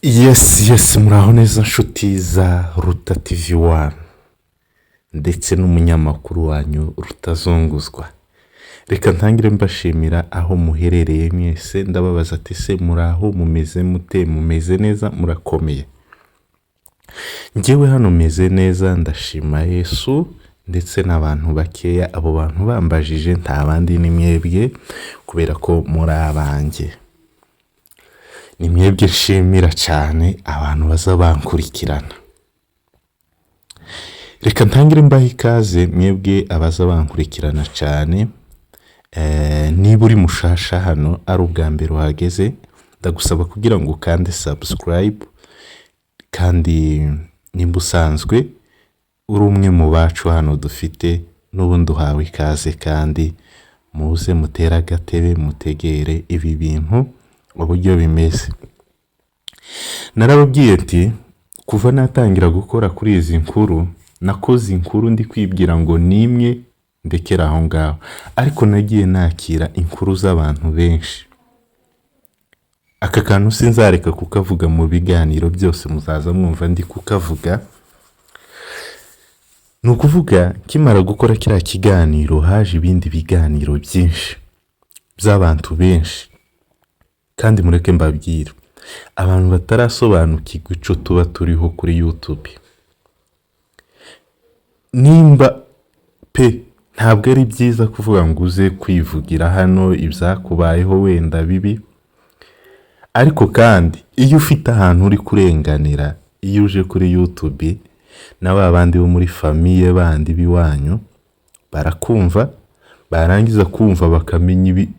Yes muraho neza nshuti za Ruta TV 1 ndetse n'umunyamakuru wanyu Rutazonguzwa. Reka ntangire mbashimira aho muherereye mwese, ndababaza ati se muraho mumeze mute, mumeze neza, murakomeye? Njyewe hano meze neza ndashima Yesu ndetse n'abantu bakeya, abo bantu bambajije nta bandi ni mwebwe kubera ko muri abanjye. Ni mwebwe nshimira cyane abantu baza bankurikirana. Reka ntangire mbaha ikaze mwebwe abaza bankurikirana cyane. Niba uri mushasha hano ari ubwa mbere uhageze, ndagusaba kugira ngo ukande subscribe, kandi nimba usanzwe uri umwe mu bacu hano dufite n'ubundi uhawe ikaze, kandi muze mutera agatebe mutegere ibi bintu uburyo bimeze. Narababwiye ati kuva natangira gukora kuri izi nkuru, nakoze inkuru ndi kwibwira ngo nimwe ndekera aho ngaho, ariko nagiye nakira inkuru z'abantu benshi. Aka kantu sinzareka kukavuga mu biganiro byose muzaza mwumva ndi kukavuga. Nukuvuga kimara gukora kiriya kiganiro haje ibindi biganiro byinshi by'abantu benshi, kandi mureke mbabwira abantu batarasobanukirwa ico tuba turiho kuri YouTube. Nimba pe ntabwo ari byiza kuvuga ngo uze kwivugira hano ibyakubayeho wenda bibi, ariko kandi iyo ufite ahantu uri kurenganira, iyo uje kuri YouTube nawe abandi bo muri famille bandi biwanyu barakumva, barangiza kumva bakamenya ibi.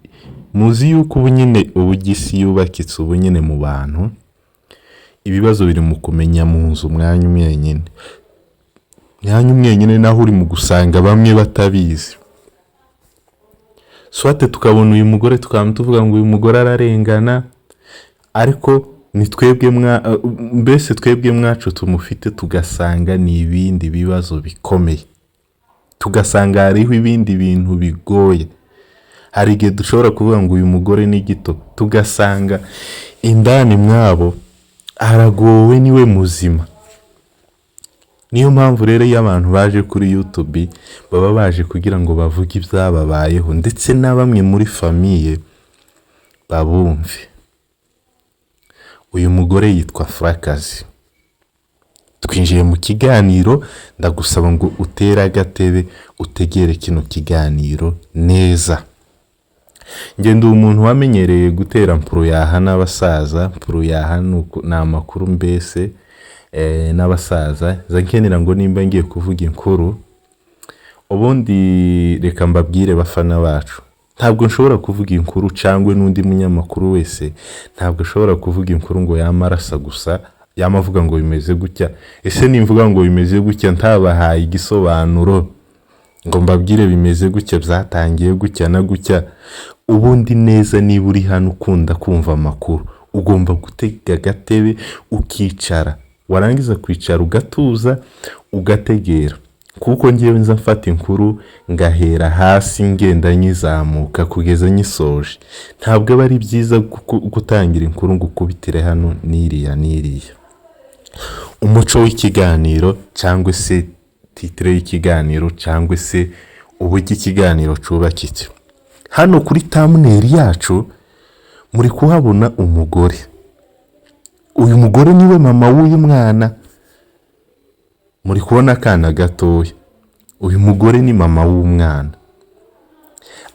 Muzi yuko ubu nyine ubugisi yubakitse ubu nyine mu bantu, ibibazo biri mu kumenya mu nzu mwanya umwenyine. Mwanya umwenyine naho uri mu gusanga bamwe batabizi. Swate tukabona uyu mugore tuvuga ngo uyu mugore ararengana, ariko ni twebwe mbese twebwe mwacu tumufite tugasanga ni ibindi bibazo bikomeye, tugasanga hariho ibindi bintu bigoye. Hari igihe dushobora kuvuga ngo uyu mugore ni gito, tugasanga indani mwabo aragowe niwe muzima. Niyo mpamvu rero iyo abantu baje kuri YouTube baba baje kugira ngo bavuge ibyababayeho, ndetse na bamwe muri famille babumve. Uyu mugore yitwa Frakazi. Twinjiye mu kiganiro, ndagusaba ngo utere agatebe utegere kino kiganiro neza. Ngende umuntu wamenyereye gutera mpuruyaha n'abasaza. Mpuruyaha ni amakuru mbese n'abasaza. Zankenera ngo nimba ngiye kuvuga inkuru, ubundi reka mbabwire bafana bacu, ntabwo nshobora kuvuga inkuru cyangwa n'undi munyamakuru wese ntabwo ashobora kuvuga inkuru ngo yamarasa gusa, yamavuga ngo bimeze gutya. Ese nimvuga ngo bimeze gutya ntabahaye igisobanuro ngo mbabwire bimeze gutya, byatangiye gutya na gutya. Ubundi neza niba uri hano ukunda kumva amakuru, ugomba gutega agatebe ukicara, warangiza kwicara ugatuza ugategera, kuko ngiye nza mfata inkuru ngahera hasi ngenda nyizamuka kugeza nyisoje. Ntabwo aba ari byiza gutangira inkuru ngo ukubitire hano n'iriya. Umuco w'ikiganiro cyangwa se titre y'ikiganiro cyangwa se uburyo ikiganiro cubakitse. Hano kuri thumbnail yacu muri kuhabona umugore. Uyu mugore niwe mama w'uyu mwana. Muri kubona akana gatoya. Uyu mugore ni mama w'umwana.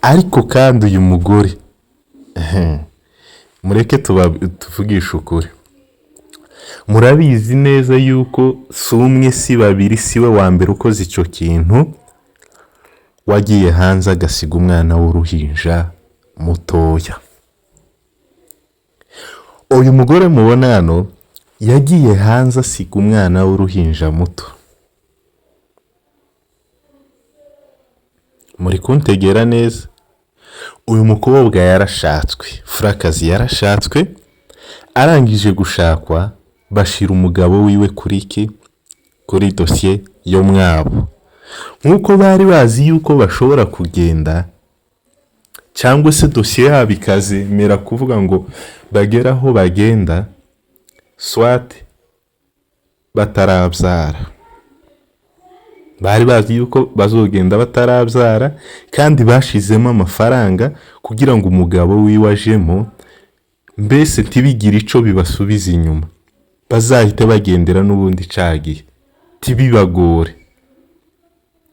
Ariko kandi uyu mugore mureke tuvugisha ukuri. Murabizi neza yuko si umwe si babiri siwe wa mbere ukoze icyo kintu, wagiye hanze agasiga umwana w'uruhinja mutoya. Uyu mugore mubona hano yagiye hanze asiga umwana w'uruhinja muto. Muri kuntegera neza. Uyu mukobwa yarashatswe, Frakazi yarashatswe, arangije gushakwa bashira umugabo wiwe kuri dosiye yo mwabo. Nkuko bari bazi yuko bashobora kugenda cyangwa se dosiye yabo ikazemera kuvuga ngo bagera aho bagenda, swate batarabyara. Bari bazi yuko bazogenda batarabyara kandi bashizemo amafaranga kugira ngo umugabo wiwe ajemo, mbese ntibigire ico bibasubiza inyuma, bazahite bagendera n'ubundi cagiye tibibagore.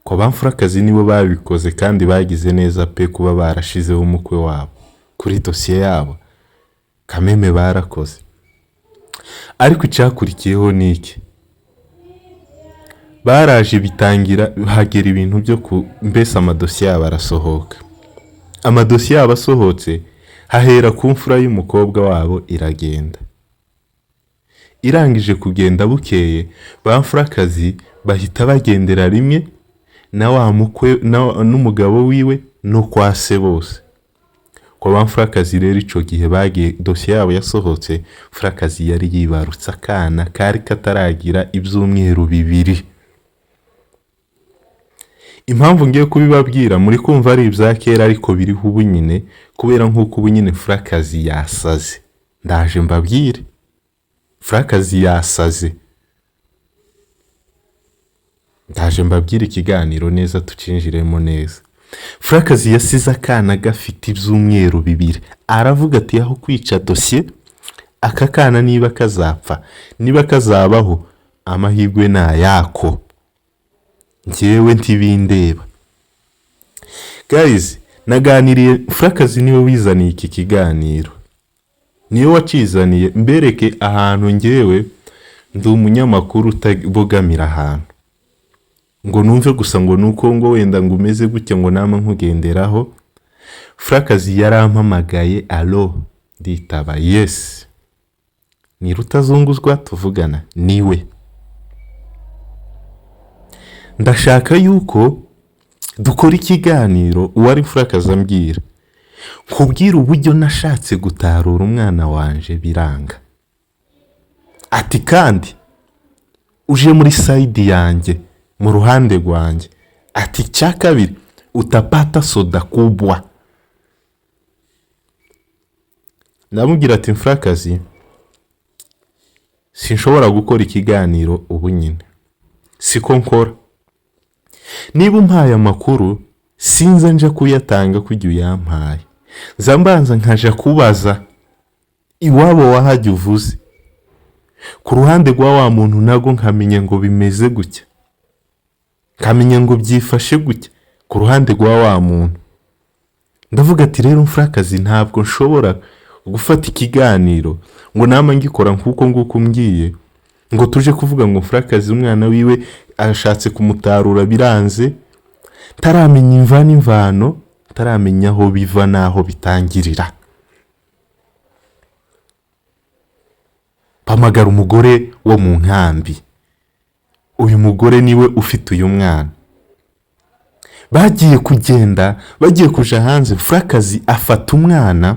Ko bamfurakazi nibo babikoze kandi bagize neza pe kuba barashizeho umukwe wabo kuri dosiye yabo, kameme barakoze. Ariko icyakurikiyeho niki? Baraje bitangira hagera ibintu byo mbese amadosiye yabo arasohoka. Amadosiye yabo asohotse, hahera ku mfura y'umukobwa wabo iragenda. Irangije kugenda bukeye, bamfurakazi bahita bagendera rimwe na wa mukwe n'umugabo wiwe no kwa se bose. Kwa bamfurakazi rero ico gihe bagiye dosiye yabo yasohotse, furakazi yari yibarutse akana kari kataragira ibyumweru 2. Impamvu ngiye kubibabwira muri kumva ari ibya kera ariko biriho ubu nyine, kubera nk'uko ubu nyine furakazi yasaze. Ndaje mbabwire, furakazi yasaze. Ndaje mbabwire ikiganiro neza tucinjiremo neza. Furakazi yasize akana gafite ibyumweru 2. Aravuga ati aho kwica dosiye, aka kana niba kazapfa, niba kazabaho, amahirwe na yako, njyewe ntibindeba. Guys, naganiriye, furakazi niwe wizaniye iki kiganiro, niwe wacizaniye, mbereke ahantu njyewe ndi umunyamakuru utabogamira ahantu ngo numve gusa ngo nuko ngo wenda ngo umeze gutya ngo nama nkugenderaho. Furakazi yarampamagaye, alo, nditaba, yes, ni Rutazunguzwa tuvugana, niwe. Ndashaka yuko dukora ikiganiro. Uwari furakazi ambwira, nkubwira uburyo nashatse gutarura umwana wanje biranga. Ati kandi uje muri side yanjye, mu ruhande rwanjye, ati cya kabiri utapata soda kubwa. Ndamubwira ati furakazi, sinshobora gukora ikiganiro ubu nyine, siko nkora. Niba umpaye amakuru sinza nje kuyatanga kujya uyampaye, zambanza nkaja kubaza iwabo wahajya uvuze, ku ruhande rwa wa muntu nago nkamenya ngo bimeze gutya, nkamenya ngo byifashe gutya ku ruhande rwa wa muntu. Ndavuga ati rero furakazi, ntabwo nshobora gufata ikiganiro ngo nama ngikora nkuko nguko mbwiye, ngo tuje kuvuga ngo furakazi umwana wiwe arashatse kumutarura biranze, taramenya imva n'imvano, taramenya aho biva naho bitangirira. Pamagara umugore wo mu nkambi, uyu mugore niwe ufite uyu mwana. Bagiye kugenda, bagiye kuja hanze, furakazi afata umwana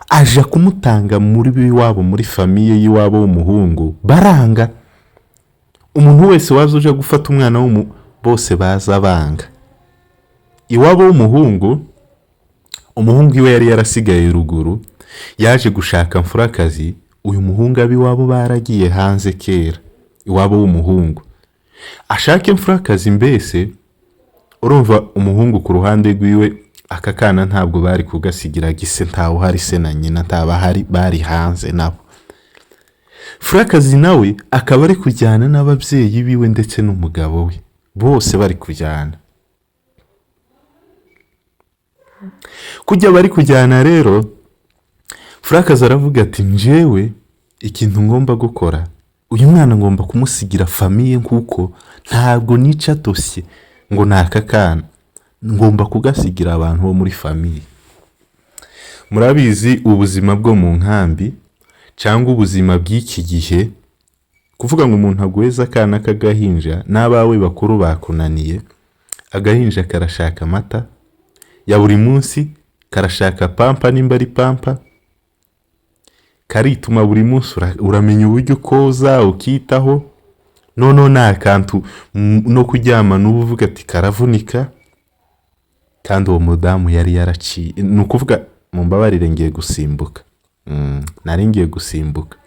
aja kumutanga muri biwabo, muri famiye yiwabo w'umuhungu. Baranga. Umuntu wese waza uje gufata umwana bose baza banga. Iwabo w'umuhungu, umuhungu iwe yari yarasigaye ruguru, yaje gushaka furakazi. Uyu muhungu abiwabo baragiye hanze kera, iwabo w'umuhungu ashake furakazi. Mbese urumva umuhungu ku ruhande rwiwe, aka kana ntabwo bari kugasigira gise, ntawe hari se na nyina ntabahari, bari hanze nabo. Furakazi nawe akaba ari kujyana n'ababyeyi biwe ndetse n'umugabo we, bose bari kujyana. Kujya bari kujyana rero, furakazi aravuga ati njyewe ikintu ngomba gukora, uyu mwana ngomba kumusigira famiye, nkuko ntabwo nica dosiye ngo naka kana, ngomba kugasigira abantu bo muri famiye. Murabizi ubuzima bwo mu nkambi cyangwa ubuzima bw'iki gihe, kuvuga ngo umuntu agweza akana kagahinja n'abawe bakuru bakunaniye, agahinja karashaka amata ya buri munsi, karashaka pampa nimba ari pampa, karituma buri munsi uramenya uburyo koza ukitaho. Noneho nta kantu no kuryama n'uvuga ati karavunika. Kandi uwo mudamu yari yaraciye, ni ukuvuga, mumbabarire ngiye gusimbuka, nari ngiye gusimbuka.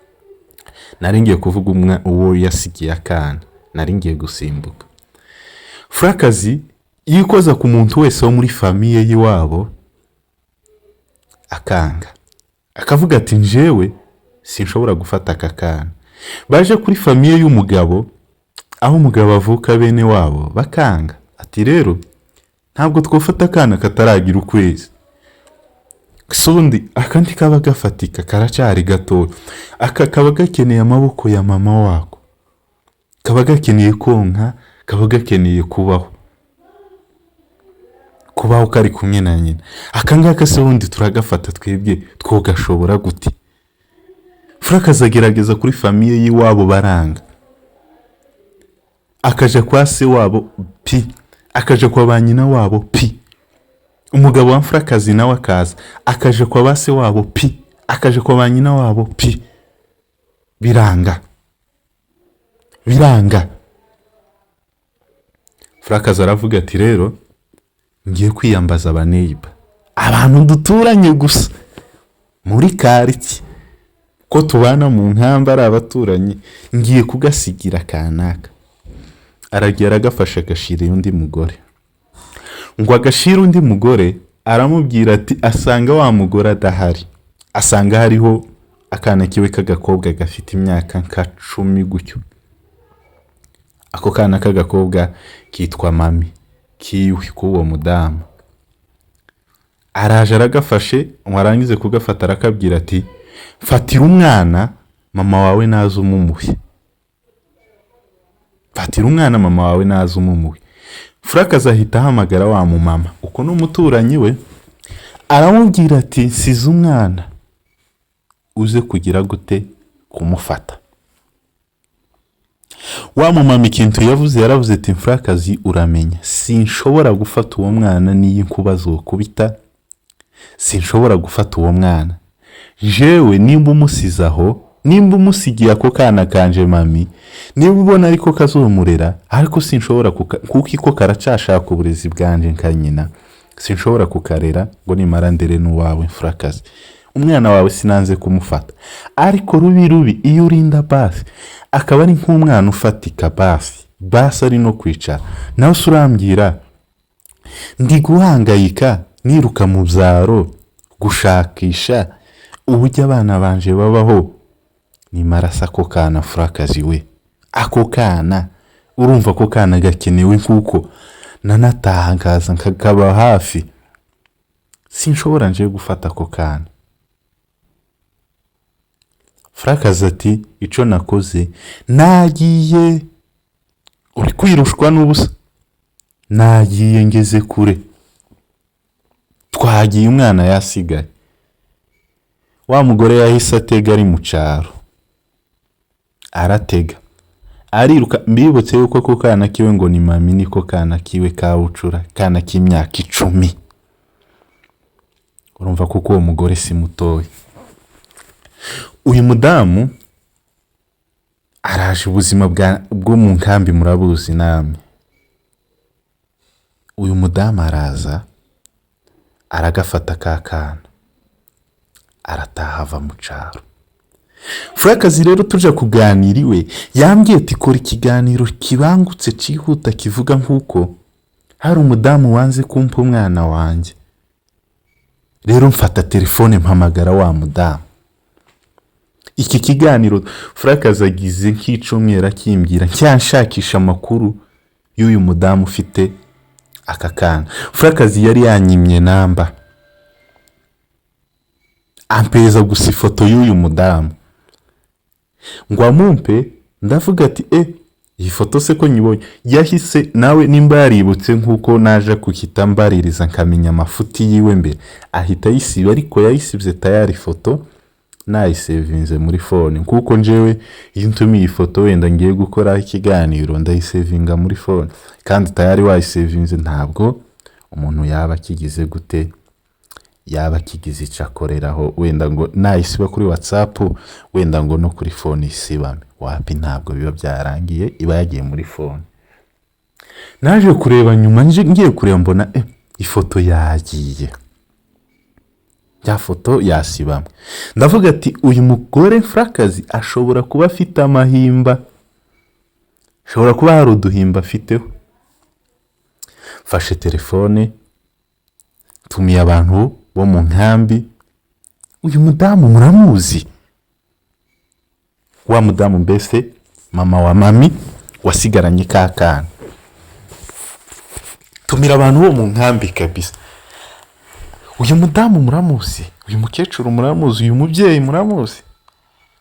nari ngiye kuvuga uwo yasigiye akana, nari ngiye gusimbuka. Furakazi yikoza ku muntu wese wo muri famiye y'iwabo akanga, akavuga ati njyewe sinshobora gufata aka kana. Baje kuri famiye y'umugabo, aho umugabo avuka bene wabo bakanga, ati rero ntabwo twafata akana kataragira ukwezi. Sundi akandi kaba gafatika karacyari gato, aka kaba gakeneye amaboko ya mama wako, kaba gakeneye konka, kaba gakeneye kubaho kari kumwe na nyina. Akangaka se wundi turagafata twebwe twogashobora gute? Furakazi agerageza kuri famiye y'iwabo baranga, akaja kwa se wabo pi, akaja kwa ba nyina wabo pi. Umugabo wa Furakazi nawe akaza, akaja kwa ba se wabo pi, akaja kwa ba nyina wabo pi. Biranga. Furakazi aravuga ati rero ngiye kwiyambaza abaneiba, abantu duturanye gusa muri kariki, ko tubana mu nkamba ari abaturanyi, ngiye kugasigira kanaka. Aragiye agafasha agashira undi mugore, ngo agashira undi mugore aramubwira ati asanga wa mugore adahari, asanga hariho akana kiwe k'agakobwa gafite imyaka nka 10 gutyo. Ako kana k'agakobwa kitwa mami kiwe k'uwo mudamu. Araje aragafashe, warangize kugafata arakabwira ati fatira umwana mama wawe naza umumuhe, fatira umwana mama wawe naza umumuhe. Furakazi ahita ahamagara wa mumama, uko n'umuturanyi we, aramubwira ati size umwana uze kugira gute kumufata. Wa mumama ikintu yaravuze ati Furakazi uramenya, sinshobora gufata uwo mwana niyi nkubazo kubita, sinshobora gufata uwo mwana. Jewe nimba umusizaho, nimba umusigiye ako kana kanje mami, niba ubona ariko kazomurera, ariko sinshobora kuko iko karacashaka uburezi bwanje nka nyina, sinshobora kukarera ngo nimara ndere n'uwawe Furakazi. Umwana wawe sinanze kumufata, ariko rubi iyo urinda basi akaba ari nk'umwana ufatika basi ari no kwicara. Nawe surambwira ndi guhangayika niruka mu byaro gushakisha uburyo abana banje babaho, nimarasa ko kana Furakazi we. Ako kana urumva ko kana gakenewe kuko nanatahangaza nkakaba hafi, sinshobora nje gufata ko kana. Furakazi ati ico nakoze nagiye, uri kwirushwa n'ubusa, nagiye ngeze kure, twagiye umwana yasigaye. Wa mugore yahise atega ari mu cyaro, aratega ariruka. Mbibutse yuko ko kana kiwe ngo ni mami, niko kana kiwe kabucura, kana k'imyaka 10. Urumva kuko uwo mugore si mutoyi. Uyu mudamu araje, ubuzima bwo mu nkambi murabuzi namwe. Uyu mudamu araza aragafata ka kana arataha ava mu cyaro. Furakazi rero tuje kuganira iwe yambwiye ati kora ikiganiro kibangutse cihuta kivuga nkuko hari umudamu wanze kumpa umwana wanjye. Rero mfata telefone mpamagara wa mudamu. Iki kiganiro Furakazi agize nk'icumwera kimbwira cyanshakisha amakuru y'uyu mudamu ufite aka kana. Furakazi yari yanyimye namba, ampeza gusa ifoto y'uyu mudamu ngo amumpe. Ndavuga ati iyi foto se ko nyibonye, yahise nawe nimba yaributse nkuko naje kukita mbaririza nkamenya amafuti yiwe mbere, ahita yisiba. Ariko yayisibye tayari foto nayisevinze muri phone, kuko njewe iyo ntumiye ifoto wenda ngiye gukora ikiganiro ndayisevinga muri phone, kandi tayari wayisevinze ntabwo umuntu yaba kigize gute, yaba kigize icakoreraho wenda ngo nayisiba kuri WhatsApp, wenda ngo no kuri phone isibame. Wapi, ntabwo biba byarangiye, iba yagiye muri phone. Naje kureba nyuma, ngiye kureba mbona ifoto yagiye. ya foto yasibamwe. Ndavuga ati uyu mugore mfurakazi ashobora kuba afite amahimba, ashobora kuba hari uduhimba afiteho. Mfashe telefone, tumiye abantu bo mu nkambi, uyu mudamu muramuzi? Wa mudamu mbese mama wa mami wasigaranye ka kana. Tumira abantu bo mu nkambi kabisa, uyu mudamu muramuzi? Uyu mukecuru muramuzi? Uyu mubyeyi muramuzi?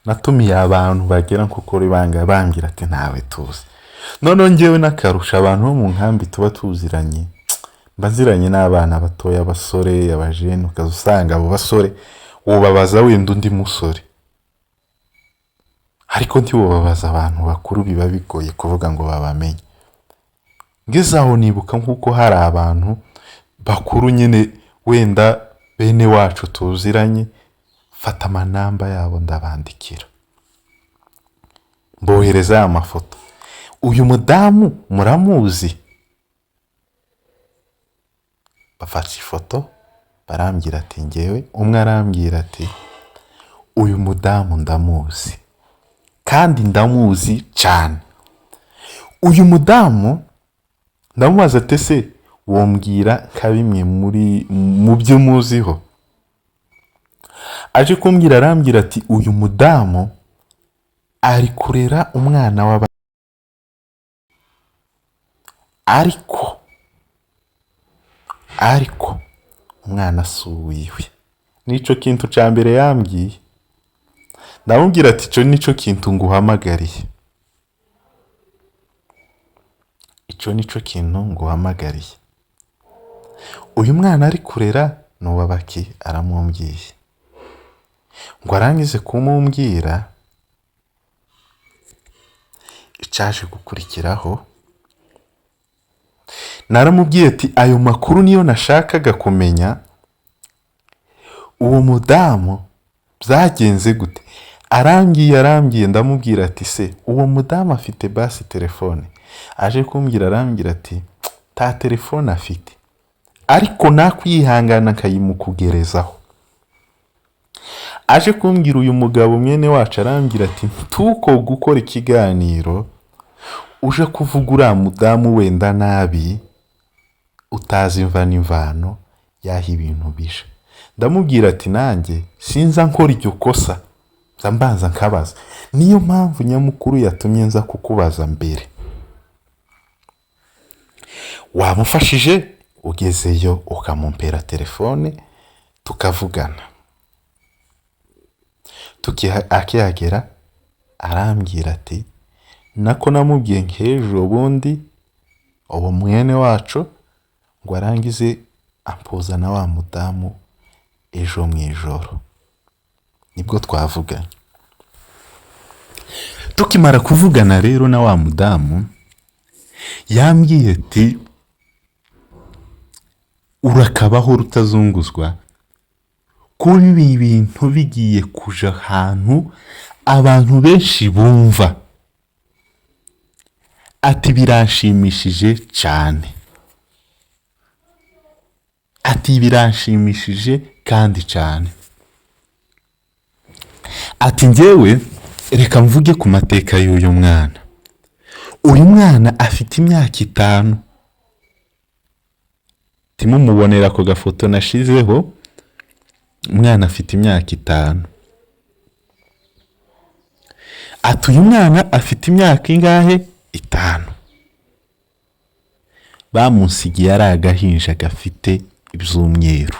Natumiye abantu bagera nko kuri bangahe, bambwira ati ntawe tuzi. None ngewe nakarusha abantu bo mu nkambi tuba tuziranye, mbaziranye n'abana batoya, abasore, abajene, ukazusanga abo basore ubabaza wenda undi musore, ariko ntiwobabaza abantu bakuru, biba bigoye kuvuga ngo babamenye. Ngeze aho nibuka nkuko hari abantu bakuru nyine wenda bene wacu tuziranye, fata amanamba yabo ndabandikira, mbohereza aya mafoto. Uyu mudamu muramuzi? Bafata ifoto barambwira ati ngewe, umwe arambwira ati uyu mudamu ndamuzi kandi ndamuzi cyane. Uyu mudamu ndamubaza ati se wombwira ka bimwe mu byo muziho? Aje kumbwira, arambwira ati uyu mudamu ari kurera umwana w'aba, ariko umwana asuwiwe. Nico kintu ca mbere yambwiye. Ndamubwira ati ico nico kintu nguhamagariye, ico nico kintu nguhamagariye. Uyu mwana ari kurera n'uwabaki? Aramumbwiye. Ngo arangize kumumbwira, icaje gukurikiraho naramubwiye ati ayo makuru niyo nashakaga kumenya. Uwo mudamu byagenze gute? Arambwiye. Ndamubwira ati se uwo mudamu afite basi telefone? Aje kumbwira, arambwira ati ta telefone afite, ariko nakwihangana nkayimukugerezaho. Aje kumbwira uyu mugabo mwene wacu, arambwira ati tuko gukora ikiganiro uje kuvuga uriya mudamu wenda nabi, utazi imva n'imvano yaho ibintu bisha. Ndamubwira ati nanjye sinza nkora iryo kosa, mbanza nkabaza. Niyo mpamvu nyamukuru yatumye nza kukubaza mbere. Wamufashije ugezeyo ukamumpera telefone tukavugana. Akihagera arambwira ati nako namubwiye nk'ejo bundi uwo mwene wacu ngo arangize ampoza na wa mudamu ejo mwijoro. Nibwo twavuganye. Tukimara kuvugana rero na wa mudamu, yambwiye ati urakabaho rutazunguzwa, kuba ibi bintu bigiye kuja ahantu abantu benshi bumva. Ati biranshimishije cyane, ati biranshimishije kandi cyane. Ati ngewe reka mvuge ku mateka y'uyu mwana. Uyu mwana afite imyaka 5. Timumubonera ko gafoto nashizeho, umwana afite imyaka 5. Ati uyu mwana afite imyaka ingahe? 5. Bamunsigiye ari agahinja gafite ibyumweru.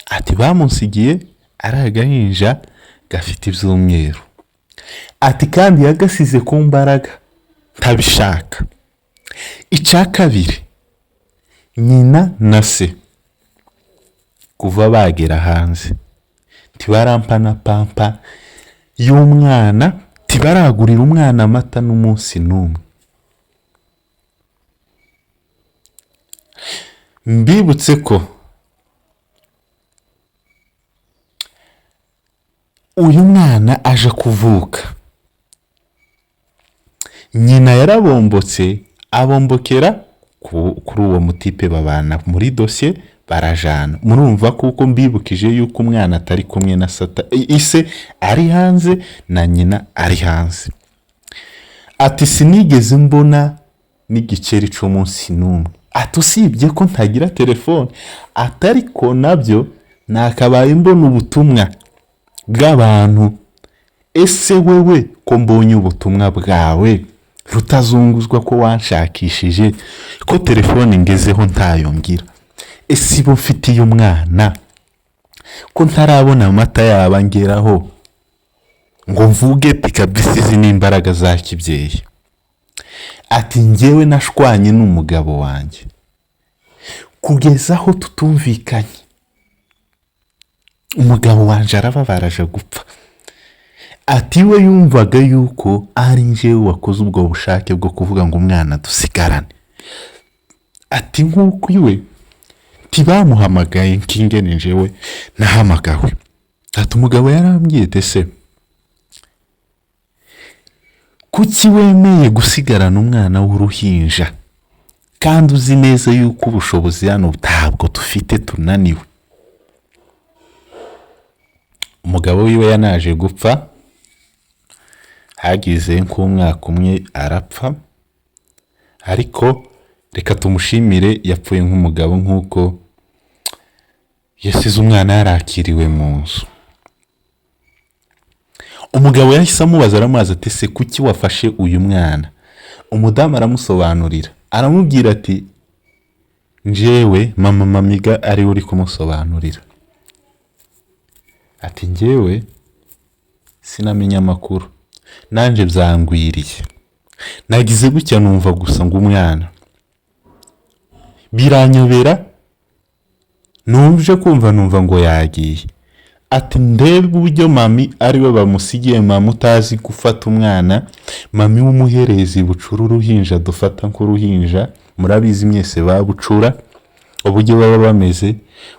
Ati bamunsigiye ari agahinja gafite ibyumweru. Ati kandi yagasize ku mbaraga ntabishaka. Icya kabiri, nyina na se kuva bagera hanze tibarampa na pampa y'umwana, tibaragurira umwana amata n'umunsi n'umwe. Mbibutse ko uyu mwana aje kuvuka, nyina yarabombotse, abombokera kuri uwo mutipe babana muri dosiye barajana. Murumva kuko mbibukije yuko umwana atari kumwe na sata, ise ari hanze na nyina ari hanze. Ati sinigeze mbona n'igiceri c'umunsi n'umwe. Ati usibye ko ntagira telefone. Atari ko nabyo nakabaye mbona ubutumwa bw'abantu. Ese wewe ko mbonye ubutumwa bwawe rutazunguzwa ko wanshakishije, ko telefone ngezeho ntayo ngira? Ese bo mfitiye umwana ko ntarabona amata yaba ngeraho ngo mvuge tikabisizi n'imbaraga za kibyeyi? Ati njyewe nashwanye n'umugabo wanjye kugeza aho tutumvikanye. Umugabo wanje arababaraje gupfa. Ati we yumvaga yuko ari njyewe wakoze ubwo bushake bwo kuvuga ngo umwana dusigarane. Ati nk'uko iwe tibamuhamagaye nk'ingene njyewe nahamagawe. Ati umugabo yarambwiye ese kuki wemeye gusigarana umwana w'uruhinja kandi uzi neza yuko ubushobozi hano ntabwo dufite, tunaniwe? Umugabo wiwe yanaje gupfa, hagize nk'umwaka umwe arapfa, ariko reka tumushimire yapfuye nk'umugabo, nk'uko yasize umwana yarakiriwe mu nzu. Umugabo yahise amubaza, aramubaza ati se kuki wafashe uyu mwana? Umudamu aramusobanurira, aramubwira ati njyewe mama Mamiga ari uri kumusobanurira. Ati njyewe sinamenya amakuru, nanje byangwiriye, nagize gutya numva gusa ngo umwana, biranyobera, numva ngo yagiye. Ati ndebe uburyo mami ariwe bamusigiye, mama utazi gufata umwana, mami w'umuherezi bucura uruhinja dufata nk'uruhinja. Murabizi mwese babucura uburyo baba bameze.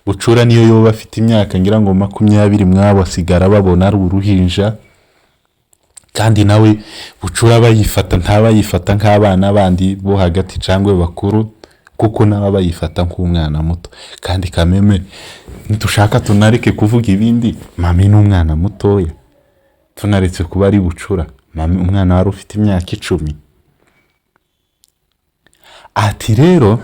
Bucura niyo yoba bafite imyaka ngira ngo 20, mwabo asigara babona ari uruhinja, kandi nawe bucura bayifata ntabayifata nk'abana bandi bo hagati cyangwa bakuru, kuko naba bayifata nk'umwana muto. Kandi kameme nitushaka tunareke kuvuga ibindi, mami n'umwana mutoya, tunaretse kuba ari bucura, mami umwana wari ufite imyaka 10. Ati rero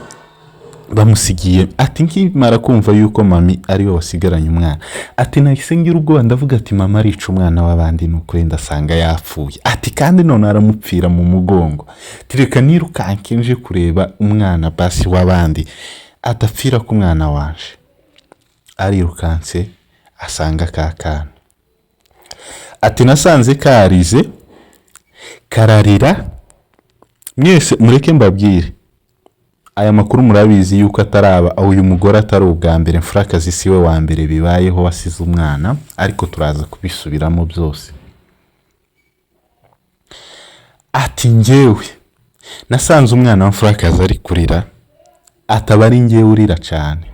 bamusigiye, ati nkimara kumva yuko mami ariwe wasigaranye umwana, ati nahise ngira ubwoba, ndavuga ati mama arica umwana w'abandi, n'ukuri ndasanga yapfuye. Ati kandi none aramupfira mu mugongo. Tireka nirukanke nje kureba umwana basi w'abandi adapfira ku mwana wanje. Arirukanse asanga kakana. Ati nasanze karize kararira. Mwese mureke mbabwire, aya makuru murabizi yuko ataraba, uyu mugore atari ubwa mbere, mfurakazi siwe wa mbere bibayeho wasize umwana, ariko turaza kubisubiramo byose. Ati njyewe nasanze umwana wa mfurakazi ari kurira, ataba ari njyewe urira cyane.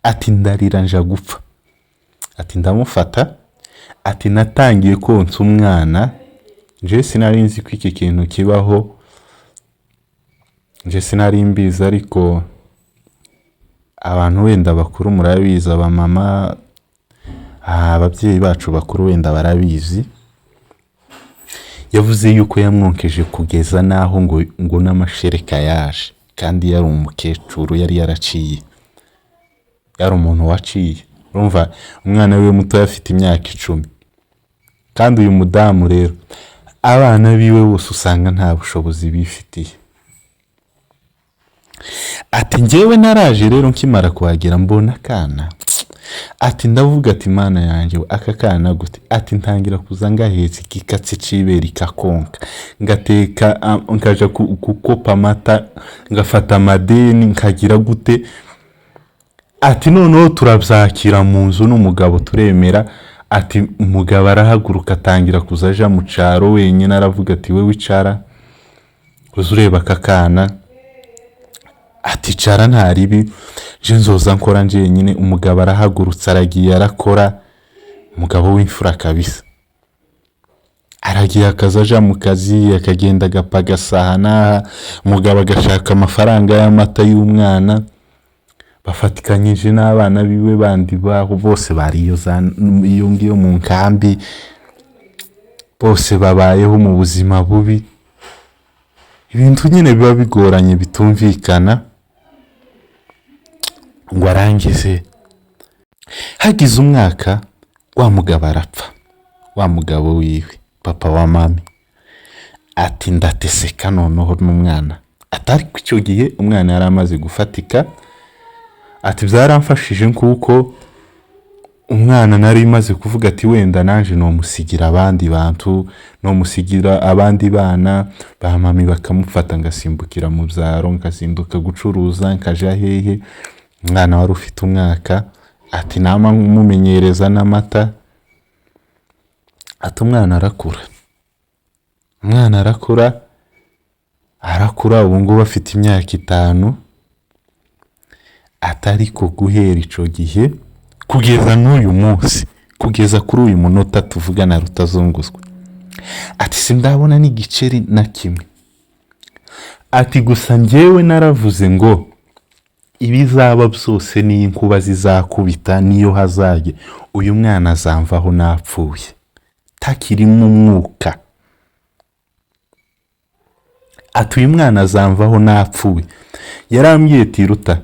Ati ndarira nja gupfa. Ati ndamufata. Ati natangiye konsa umwana, nje sinari nzi ko iki kintu kibaho, nje sinari mbizi, ariko abantu wenda bakuru murabizi, abamama, ababyeyi bacu bakuru wenda barabizi. Yavuze yuko yamwonkeje kugeza naho ngo n'amashereka yaje, kandi yari umukecuru, yari yaraciye, yari umuntu waciye. Urumva umwana we muto afite imyaka 10, kandi uyu mudamu rero abana biwe bose usanga nta bushobozi bifitiye. Ati njyewe naraje rero nkimara kuhagera mbona kana. Ati ndavuga ati mana yanjye aka kana gute? Ati ntangira kuza ngahetse ikikatsi cibera ikakonka, ngateka nkaja kukopa amata, ngafata amadeni, nkagira gute. Ati noneho turabyakira mu nzu n'umugabo turemera. Ati umugabo arahaguruka atangira kuzaja mu caro wenyine, aravuga ati we wicara uzureba aka kana. Ati cara ntaribi, je nzoza nkora nje nyine. Umugabo arahagurutsa aragiye arakora, umugabo w'imfura kabisa. yagiye akazi aja mu kazi akagenda agapagasa n'aha, umugabo agashaka amafaranga y'amata y'umwana, bafatikanyije n'abana biwe bandi baho bose bariyo iyo ngiyo mu nkambi, bose babayeho mu buzima bubi, ibintu nyine biba bigoranye bitumvikana. Ngo arangize hagize umwaka wa mugabo arapfa, wa mugabo wiwe papa wa mami. Ati ndateseka noneho n'umwana, atari ku icyo gihe umwana yari amaze gufatika. Ati byaramfashije kuko umwana nari maze kuvuga ati wenda nanje nomusigira abandi bantu, nomusigira abandi bana ba mami bakamufata ngasimbukira mu byaro, ngazinduka gucuruza nkaja hehe. Umwana wari ufite umwaka, ati nama mumenyereza n'amata. Ati umwana arakura, umwana arakura ubu ngubu afite imyaka 5. Atari ko guhera ico gihe kugeza n'uyu munsi, kugeza kuri uyu munota tuvugana rutazunguzwa, ati sindabona n'igiceri na kimwe. Ati gusa njyewe naravuze ngo ibizaba byose ni inkuba zizakubita niyo hazajye, uyu mwana azamvaho napfuye takiri mu mwuka. Ati uyu mwana azamvaho napfuye. Yarambwiye ati Ruta,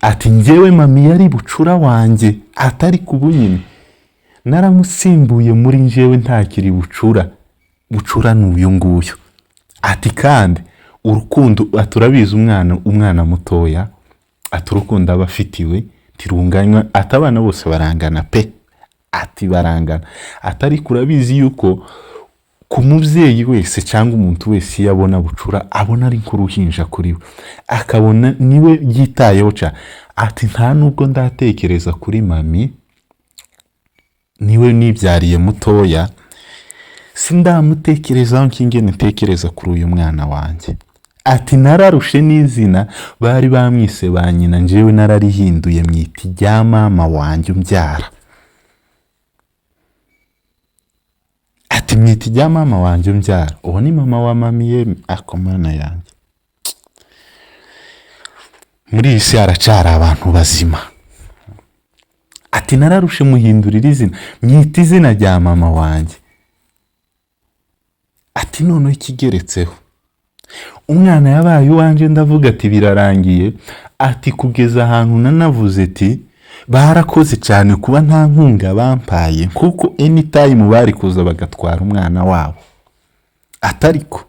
ati njyewe mami yari bucura wanjye, atari kubunyine naramusimbuye muri njyewe ntakiri bucura n'uyu nguyu. Ati kandi urukundo aturabiza umwana mutoya, ati urukundo abafitiwe tirunganywa, ati abana bose barangana pe, ati barangana. Atari kurabizi yuko ku muvyeyi wese cyangwa umuntu wese yabona bucura abona ari kuruhinja kuri we, akabona niwe yitayeho ca. Ati nta nubwo ndatekereza kuri mami, niwe nibyariye mutoya, sindamutekerezaho nk'ingene ntekereza kuri uyu mwana wanjye. Ati nararushe n'izina bari bamwise ba nyina, njyewe nararihinduye mwita rya mama wanjye umbyara. Ati mwita rya mama wanjye umbyara, uwo ni mama wa mami ye. Ako mana yanjye, muri iyi si haracara abantu bazima. Ati nararushe muhindurira izina, mwita izina rya mama wanjye. Ati noneho ikigeretseho umwana yabaye uwanje, ndavuga ati birarangiye. Ati kugeza ahantu nanavuze ati barakoze cyane kuba nta nkunga bampaye, kuko anytime bari kuza bagatwara umwana wabo. Atariko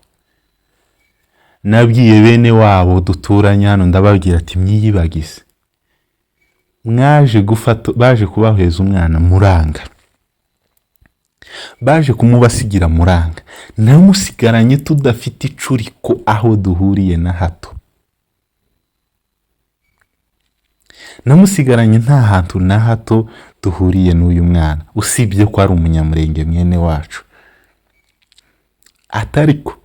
nabwiye bene wabo duturanye hano, ndababwira ati mwiyibagize, baje kubaheza umwana muranga, baje kumubasigira muranga, namusigaranye tudafite icuriko aho duhuriye na hato, namusigaranye nta hantu na hato duhuriye n'uyu mwana, usibye ko ari umunyamurenge mwene wacu. Atariko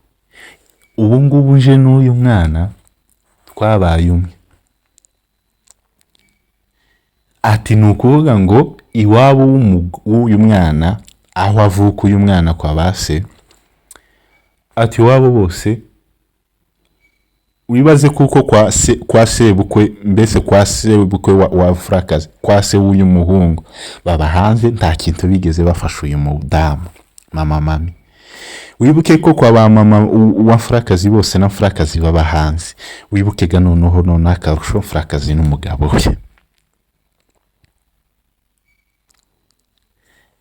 ubu ngubu nje n'uyu mwana twabaye umwe. Ati nukuvuga ngo iwabo w'uyu mwana, aho avuka uyu mwana kwa base, ati wabo bose wibaze kuko kwa sebukwe, mbese kwa sebukwe wa Frakazi, kwa se w'uyu muhungu baba hanze, nta kintu bigeze bafasha uyu mudamu mama mami. Wibuke ko kwa ba mama wa Frakazi bose na Frakazi baba hanze, wibuke ga noneho akarusho Frakazi n'umugabo we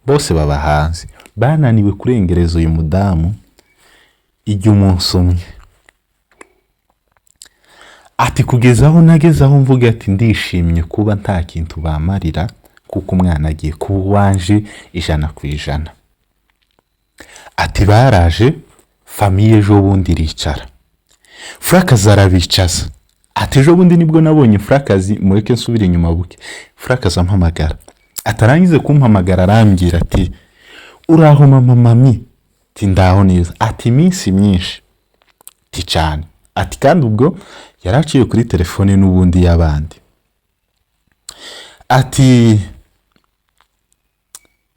bose baba hanze, bananiwe kurengereza uyu mudamu igihe umunsi umwe. Ati kugeza aho nageze aho mvuga ati ndishimye kuba nta kintu bamarira, kuko umwana agiye kuba uwanje 100%. Ati baraje famiye ejo bundi ricara, Frakazi arabicaza. Ati ejo bundi nibwo nabonye Frakazi, mureke nsubire inyuma buke, Frakazi ampamagara. Atarangize kumpamagara arambwira ati uraho mama mami? Ati ndaho neza. Ati iminsi myinshi. Ati cyane. Ati kandi ubwo yaraciye kuri telefone n'ubundi y'abandi. Ati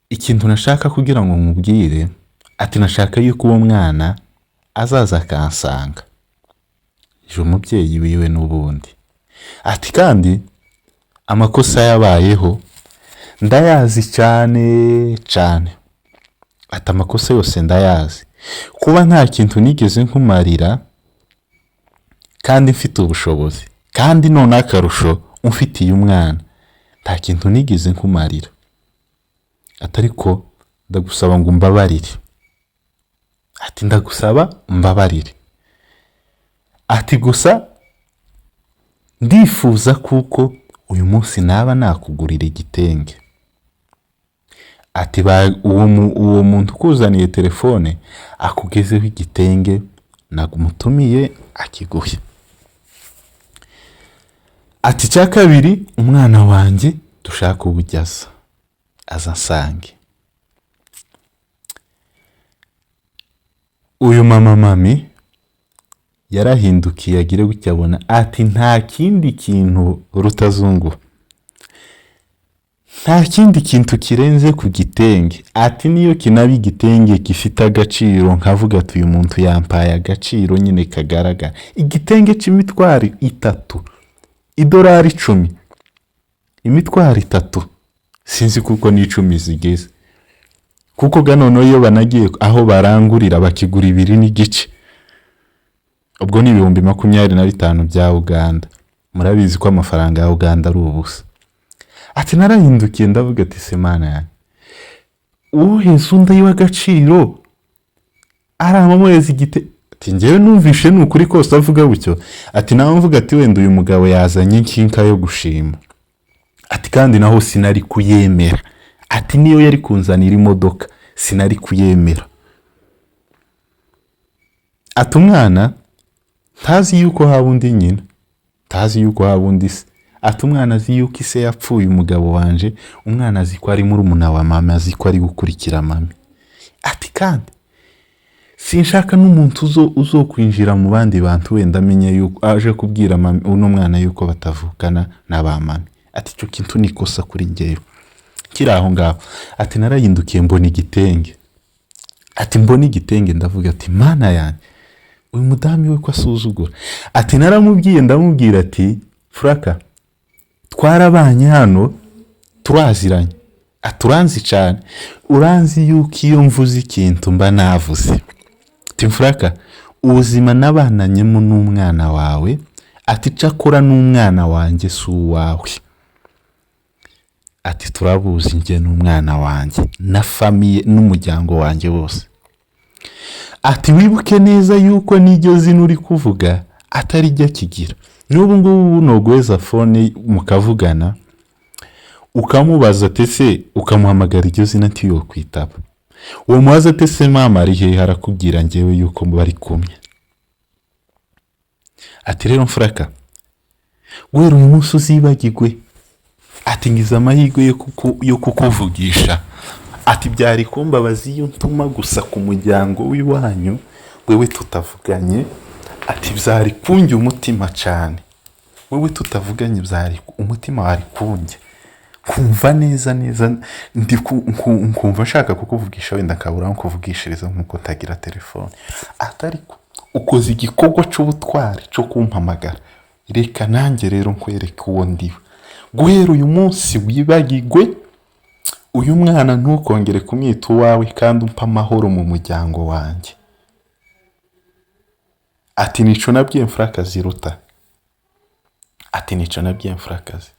ikintu nashaka kugira ngo nkubwire, ati nashaka yuko uwo mwana azaza akansanga, je umubyeyi wiwe n'ubundi. Ati kandi amakosa yabayeho ndayazi cyane cyane, ati amakosa yose ndayazi, kuba nta kintu nigeze nkumarira kandi mfite ubushobozi, kandi none akarusho umfitiye umwana, nta kintu nigeze nkumarira, atariko ndagusaba ngo umbabarire. Ati ndagusaba umbabarire, ati gusa ndifuza kuko uyu munsi naba nakugurira igitenge. Ati uwo muntu ukuzaniye telefone akugezeho igitenge nagumutumiye akiguhe. Ati cya kabiri umwana wanjye dushaka ubujyaza aza nsange. Uyu mami yarahindukiye agire gutya abona, ati nta kindi kintu Rutazungu, nta kindi kintu kirenze ku gitenge. Ati niyo kinaba igitenge gifite agaciro nkavuga ati uyu muntu yampaye agaciro nyine kagaragara, igitenge cy'imitwaro 3, idolari 10, imitwaro 3, sinzi kuko ni 10 zigeze, kuko ganono iyo banagiye aho barangurira bakigura 2 n'igice, ubwo ni 25,000 bya Uganda. Murabizi ko amafaranga ya Uganda ari ubusa. Ati narahindukiye ndavuga ati semana yanjye, uheze undi w'agaciro aramamwezi igite. Ati ngewe numvishe n'ukuri kose avuga gutyo. Ati nawe mvuga ati wenda uyu mugabo yazanye inkinka yo gushima. Ati kandi naho sinari kuyemera. Ati niyo yari kunzanira imodoka sinari kuyemera. Ati umwana tazi yuko haba undi nyina, tazi yuko haba undi se. Ati umwana azi yuko ise yapfuye umugabo wanje, umwana azi ko ari murumuna wa mama, azi ko ari gukurikira mami. Ati kandi sinshaka n'umuntu uzokwinjira mu bandi bantu wenda amenye yuko aje kubwira mami uno mwana yuko batavukana na ba mami. Ati cyo kintu nikosa kuri ngewe kiri aho ngaho. Ati narahindukiye mbona igitenge. Ati mbona igitenge ndavuga ati mana yanjye, uyu mudami we ko asuzugura. Ati naramubwiye ndamubwira ati Fraka, twarabanye hano turaziranye, aturanzi cyane, uranzi yuko iyo mvuze ikintu mba navuze. Ati Fraka, ubuzima nabananyemo n'umwana wawe, ati cakora n'umwana wanjye si uwawe. Ati turabuzi nge n'umwana wanjye na famiye n'umuryango wanjye wose. Ati wibuke neza yuko n'iryo zina uri kuvuga atari ryo kigira. N'ubu ngubu nogweza phone mukavugana ukamubaza tese ukamuhamagara iryo zina ntiyo kwitaba. Uwo mubaza tese mama ari he, harakubwira ngewe yuko bari kumwe. Ati rero Fraka, gwero uyu munsi uzibagirwe. Ati ngize amahirwe yo kukuvugisha. Ati byari kumbabazi iyo ntuma gusa ku muryango w'iwanyu wewe tutavuganye. Ati byari kunjye umutima cyane, wewe tutavuganye byari umutima wari kunjye kumva neza ndi kumva nshaka kukuvugisha wenda kabura nko kuvugishiriza nkuko tagira telefone. Atari ukoze igikorwa cy'ubutwari cyo kumpamagara, reka nanjye rero nkwereka uwo ndiwe. Guhera uyu munsi wibagirwe uyu mwana, ntukongere kumwita uwawe kandi umpa amahoro mu muryango wanjye. Ati nico nabwiye mfurakazi Ruta. Ati nico nabwiye mfurakazi.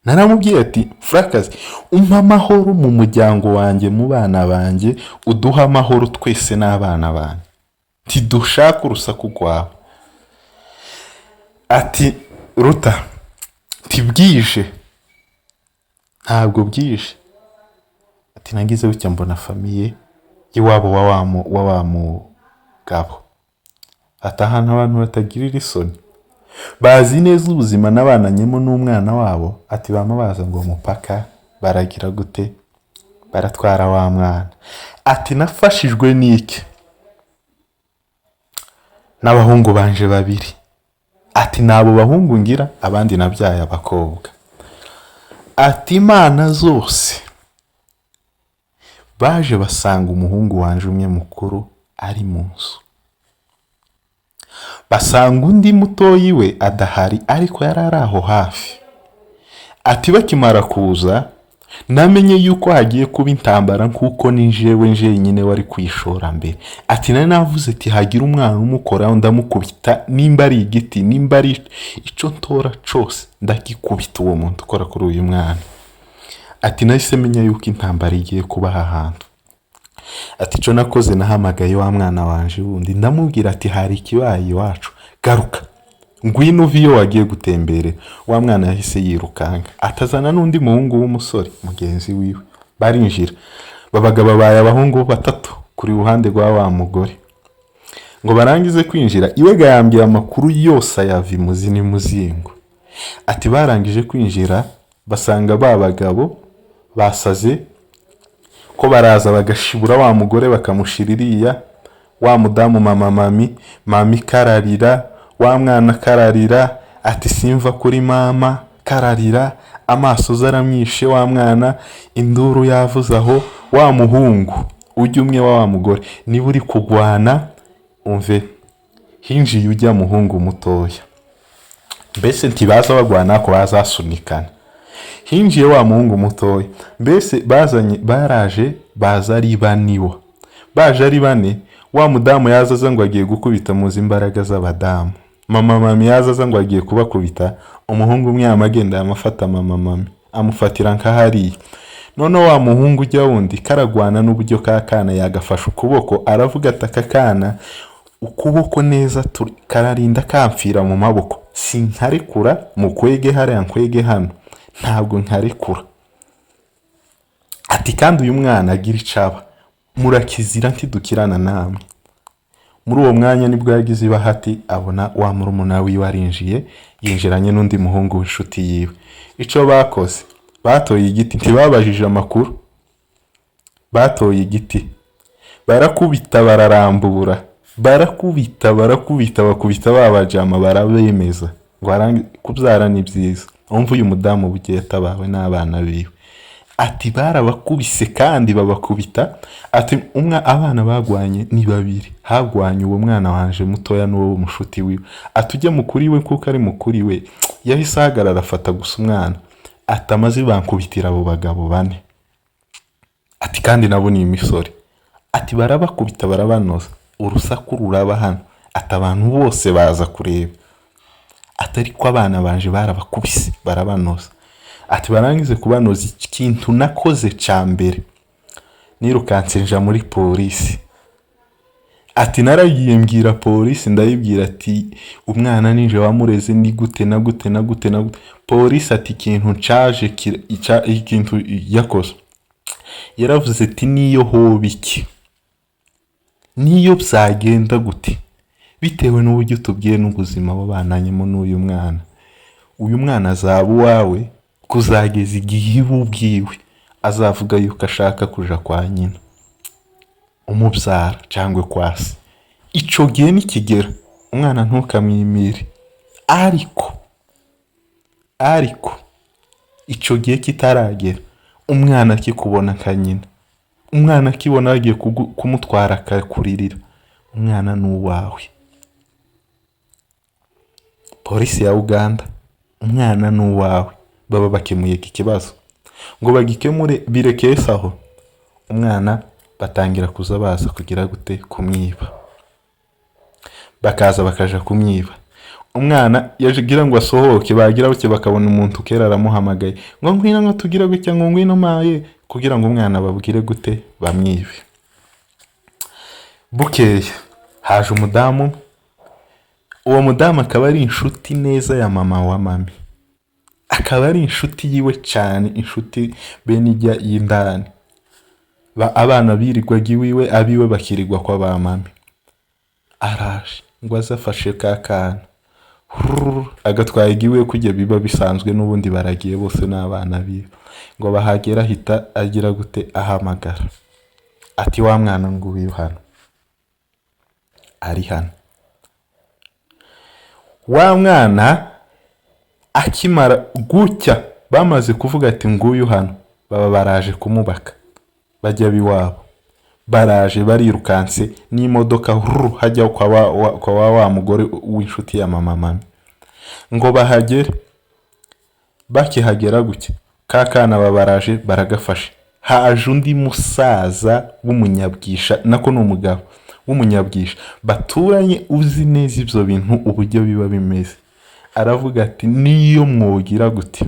Naramubwiye ati Frakazi, umpa amahoro mu muryango wanjye, mu bana banjye, uduha amahoro twese n'abana banjye, ntidushaka urusaku rwawe. Ati Ruta, tibwije, ntabwo bwije. Ati nagize bityo mbona famiye y'iwabo wa wa mugabo. Ati ahantu abantu batagirira isoni, bazi neza ubuzima nabananyemo n'umwana wabo. Ati bama baza ngo mupaka baragira gute, baratwara wa mwana. Ati nafashijwe n'iki, n'abahungu banje 2. Ati nabo bahungu ngira, abandi nabyaye abakobwa. Ati Imana zose baje basanga umuhungu wanje umwe mukuru ari mu nzu, basanga undi mutoyi we adahari ariko yari ari aho hafi. Ati bakimara kuza namenye yuko hagiye kuba intambara kuko ni jewe nyine wari kwishora mbere. Ati nari navuze ati hagira umwana umukoraho ndamukubita, nimba ari igiti nimba ari ico ntora cose ndagikubita uwo muntu ukora kuri uyu mwana. Ati nahise menya yuko intambara igiye kuba aha hantu. Ati ico nakoze nahamagaye wa mwana wanje wundi ndamubwira ati hari ikibaye iwacu, garuka ngwino uviyo wagiye gutembere. Wa mwana yahise yirukanga atazana n'undi muhungu w'umusore mugenzi wiwe, barinjira babaga babaye abahungu batatu kuri ruhande rwa wa mugore. Ngo barangize kwinjira iwe gayambye amakuru yose ayavi muzini muzingo. Ati barangije kwinjira basanga ba bagabo basaze ko baraza bagashibura wa mugore bakamushiririya, wa mudamu mami kararira, wa mwana kararira. Ati simva kuri mama kararira, amaso zaramwishe wa mwana, induru yavuze aho. Wa muhungu ujya umwe wa mugore niba uri kugwana umve hinjiye ujya muhungu mutoya, mbese ntibaza bagwana ko bazasunikana. Hinjiye wa muhungu mutoya, mbese baraje baza ari baniwa, baje ari bane. Wa mudamu yazaza ngo agiye gukubita muzi imbaraga z'abadamu, mami yazaza ngo agiye kubakubita, umuhungu umwe amagenda yamafata mami amufatira nkahari. None wa muhungu ujya wundi karagwana n'uburyo kakana yagafasha ukuboko, aravuga ati aka kana ukuboko neza kararinda kamfira mu maboko, sinkarekura mukwege hariya nkwege hano, ntabwo nkarekura. Ati kandi uyu mwana agira icaba, murakizira ntidukirana namwe. Muri uwo mwanya nibwo yagize ibahati abona wa murumuna wiwe arinjiye, yinjiranye n'undi muhungu w'inshuti yiwe. Ico bakoze batoye igiti, ntibabajije amakuru, batoye igiti barakubita bararambura, barakubita bakubita babajama barabemeza ngo kubyara ni byiza. Umva uyu mudamu bugiye tabawe n'abana biwe. Ati barabakubise kandi babakubita. Ati abana bagwanye ni babiri, hagwanye uwo mwana wanje mutoya n'uwo mushuti wiwe. Ati ujye mukuri we kuko ari mukuri we yahise ahagarara afata gusa umwana. Ati amaze bankubitira abo bagabo bane. Ati kandi nabo ni imisore. Ati barabakubita barabanoza, urusaku ruraba hano. Ati abantu bose baza kureba. Atari ko abana banje barabakubise barabanoza. Ati barangize kubanoza, ikintu nakoze ca mbere nirukanse nja muri polisi. Ati naragiye mbwira polisi ndayibwira ati umwana ninje wamureze ni gute na gute. Polisi ati ikintu caje ikintu yakoze yaravuze ati niyo hobiki niyo byagenda gute bitewe n'uburyo tubwiye n'ubuzima babananyemo n'uyu mwana, uyu mwana azaba uwawe kuzageza igihe ubwiwe azavuga yuko ashaka kuja kwa nyina umubyara cyangwa kwasi. Ico gihe nikigera umwana ntukamwimire, ariko ico gihe kitaragera umwana akikubona nka nyina, umwana akibona agiye kumutwara akakuririra, umwana n'uwawe. Polisi ya Uganda, umwana n'uwawe. Baba bakemuye iki kibazo ngo bagikemure birekese aho, umwana batangira kuza baza kugira gute kumwiba, bakaza bakaja kumwiba. Umwana yagira ngo asohoke, bagira buke bakabona umuntu kera aramuhamagaye ngo ngwino ngo tugira gutya ngo ngwino maye, kugira ngo umwana babwire gute bamwibe. Bukeye haje umudamu, uwo mudamu akaba ari inshuti neza ya mama wa mami, akaba ari inshuti yiwe cyane, inshuti bene ijya y'indani. Abana birirwaga iwiwe, abiwe bakirirwa kwa ba mami. Araje ngo azafashe kakana agatwaye igiwe kujya biba bisanzwe n'ubundi baragiye bose n'abana biwe. Ngo bahagera ahita agira gute ahamagara ati wa mwana ngo uyu hano ari hano. Wa mwana akimara gucya bamaze kuvuga ati nguyu hano, baba baraje kumubaka. bajya biwabo, baraje barirukanse n'imodoka hajya kwa wa mugore w'inshuti ya mama mami, ngo bahagere. Bakihagera gutya ka kana babaraje baragafashe, haje undi musaza w'umunyabwisha, nako ni umugabo w'umunyabwisha baturanye, uzi neza ibyo bintu uburyo biba bimeze. Aravuga ati niyo mwogira gute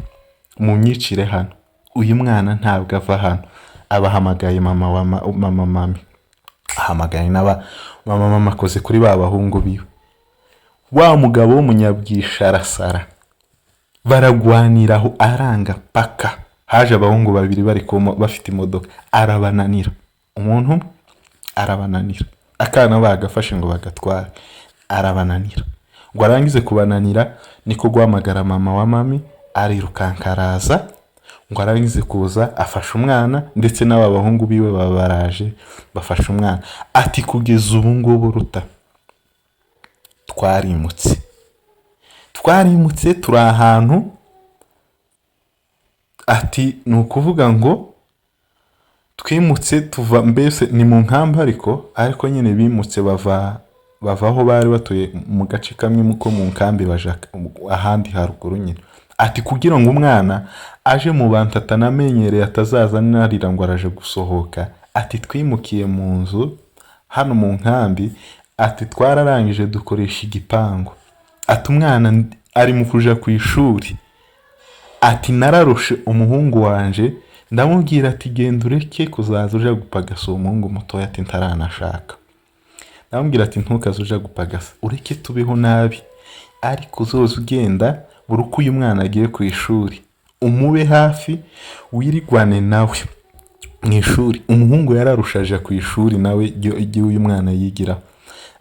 munyicire hano, uyu mwana ntabwo ava hano. Abahamagaye mama mami, ahamagaye mama mama akoze kuri ba bahungu biwe. Wa mugabo w'umunyabwisha arasara, baragwaniraho aranga paka haje abahungu babiri bari bafite imodoka, arabananira. Umuntu arabananira, akana bagafashe ngo bagatware, arabananira. Ngo arangize kubananira niko guhamagara mama wa mami, arirukanka araza. Ngo arangize kuza afasha umwana, ndetse n'aba bahungu biwe babaraje bafasha umwana. Ati kugeza ubu ngubu Ruta twarimutse turi ahantu, ati ni ukuvuga ngo twimutse tuva, mbese ni mu nkamba ariko nyine bimutse bava aho bari batuye mu gace kamwe ko mu nkambi baja ahandi haruguru nyine. Ati kugira ngo umwana aje mu bantu atanamenyereye atazaza narira ngo araje gusohoka. Ati twimukiye mu nzu hano mu nkambi, ati twararangije dukoresha igipangu. Ati umwana ari mu kuja ku ishuri. Ati nararushe umuhungu wanje, ndamubwira ati genda ureke kuzaza uja gupagasa uwo muhungu mutoya, ati ntaranashaka. Ndamubwira ati ntukaze uja gupagasa, ureke tubeho nabi, ariko uzoza ugenda buri uko uyu mwana agiye ku ishuri umube hafi, wirigwane nawe mu ishuri. Umuhungu yararushaje ku ishuri nawe igihe uyu mwana yigira,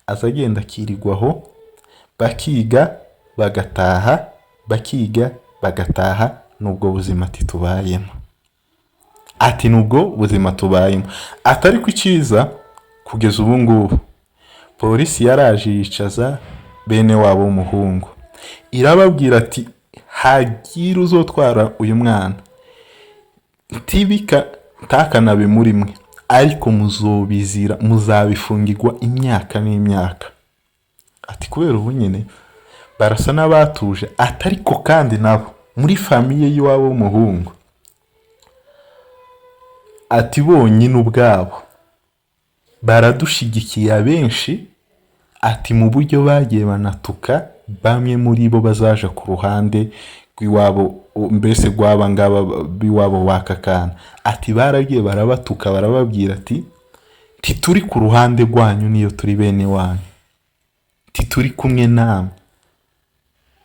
aza agenda akirigwaho, bakiga bagataha, bakiga bagataha. Nubwo buzima ati tubayemo, ati nubwo buzima tubayemo. Atari ku icyiza kugeza ubu ngubu polisi yaraje yicaza bene wabo w'umuhungu, irababwira ati hagira uzotwara uyu mwana tibika takanabe muri mwe, ariko muzobizira, muzabifungirwa imyaka n'imyaka. Ati kubera ubu nyine barasa n'abatuje. Atariko kandi nabo muri famiye y'iwabo w'umuhungu, ati bonyine ubwabo baradushigikiye abenshi. Ati mu buryo bagiye banatuka bamwe muri bo bazaja ku ruhande rw'iwabo, mbese rwaba ngaba biwabo wakakana. Ati baragiye barabatuka, barababwira ati tituri ku ruhande rwanyu niyo turi bene wanyu, tituri kumwe namwe.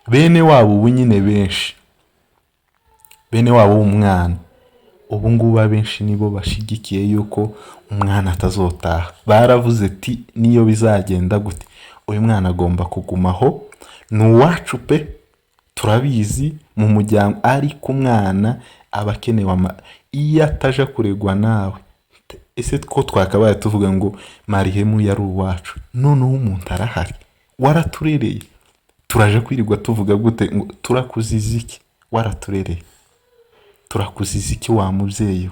Bene wabo ubu nyine benshi, bene wabo w'umwana ubu ngubu abenshi nibo bashigikiye yuko umwana atazotaha. Baravuze ati niyo bizagenda gute uyu mwana agomba kugumaho, ni uwacu pe, turabizi mu muryango, ariko umwana aba akenewe iyo ataja kuregwa nawe. Ese ko twakabaye tuvuga ngo Marihemu yari uwacu, noneho umuntu arahari waraturereye, turaje kwirirwa tuvuga gute ngo turakuziza iki? Waraturereye, turakuziza iki wa mubyeyi we?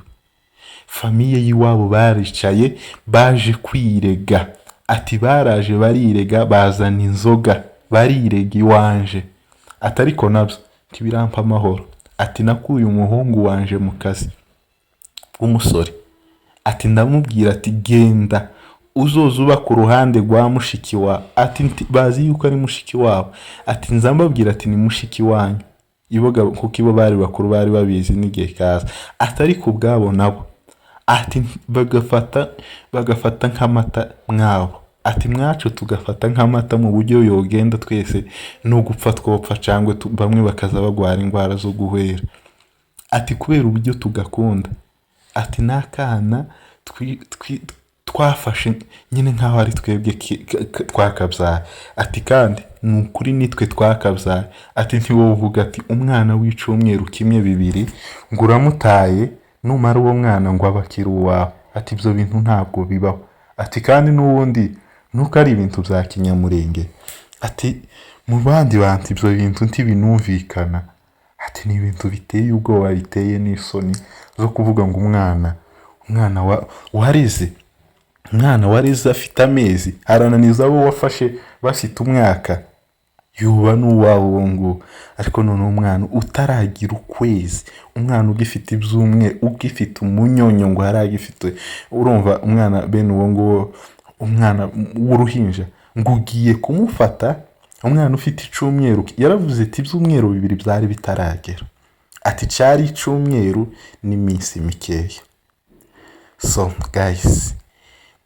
Famiye y'iwabo baricaye baje kwirega. Ati baraje barirega, bazana inzoga barirega iwanje. Atariko nabyo ntibirampa amahoro. Ati nakuye umuhungu wanje mu kazi w'umusore, ati ndamubwira ati genda uzoza uba ku ruhande rwa mushiki wa, ati bazi yuko ari mushiki wabo. Ati nzambabwira ati ni mushiki wanyu, iboga kuko ibo bari bakuru bari babizi n'igihe kaza. Atari ku bwabo nabo, ati bagafata nk'amata mwabo, ati mwacu tugafata nk'amata mu buryo yogenda twese no gupfa twopfa, cyangwa bamwe bakaza bagwara indwara zo guhwera. Ati kubera uburyo tugakunda, ati n'akana twafashe nyine nk'aho ari twebwe twakabyaye. Ati kandi ni ukuri nitwe twakabyaye. Ati ntiwowe uvuga ati umwana w'icumweru kimwe bibiri ngo uramutaye numara uwo mwana ngo abakiri uwawe. Ati ibyo bintu ntabwo bibaho. Ati kandi n'ubundi nuko ari ibintu bya kinyamurenge. Ati mu bandi bantu ibyo bintu ntibinumvikana. Ati ni ibintu biteye ubwoba, biteye n'isoni zo kuvuga ngo umwana warize, umwana warize afite amezi arananiza abo wafashe bafite umwaka, yuba n'uwawe uwo nguwo. Ariko noneho umwana utaragira ukwezi, umwana ugifite ibyumweru, ugifite umunyonyo ngo yari agifite, urumva umwana bene uwo nguwo, umwana w'uruhinja ngo ugiye kumufata, umwana ufite icumweru, yaravuze ati ibyumweru 2 byari bitaragera, ati cyari icumweru n'iminsi mikeya. So guys,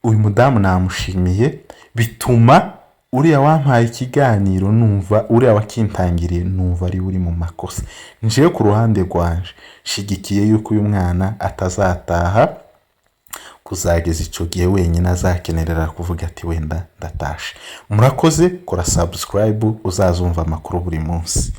uyu mudamu namushimiye, bituma uriya wampaye ikiganiro numva, uriya wakintangiriye numva ari uri mu makosa. Njewe ku ruhande rwanje shigikiye yuko uyu mwana atazataha kuzageza icyo gihe wenyine azakenerera kuvuga ati wenda ndatashe. Murakoze, kora subscribe uzazumva amakuru buri munsi.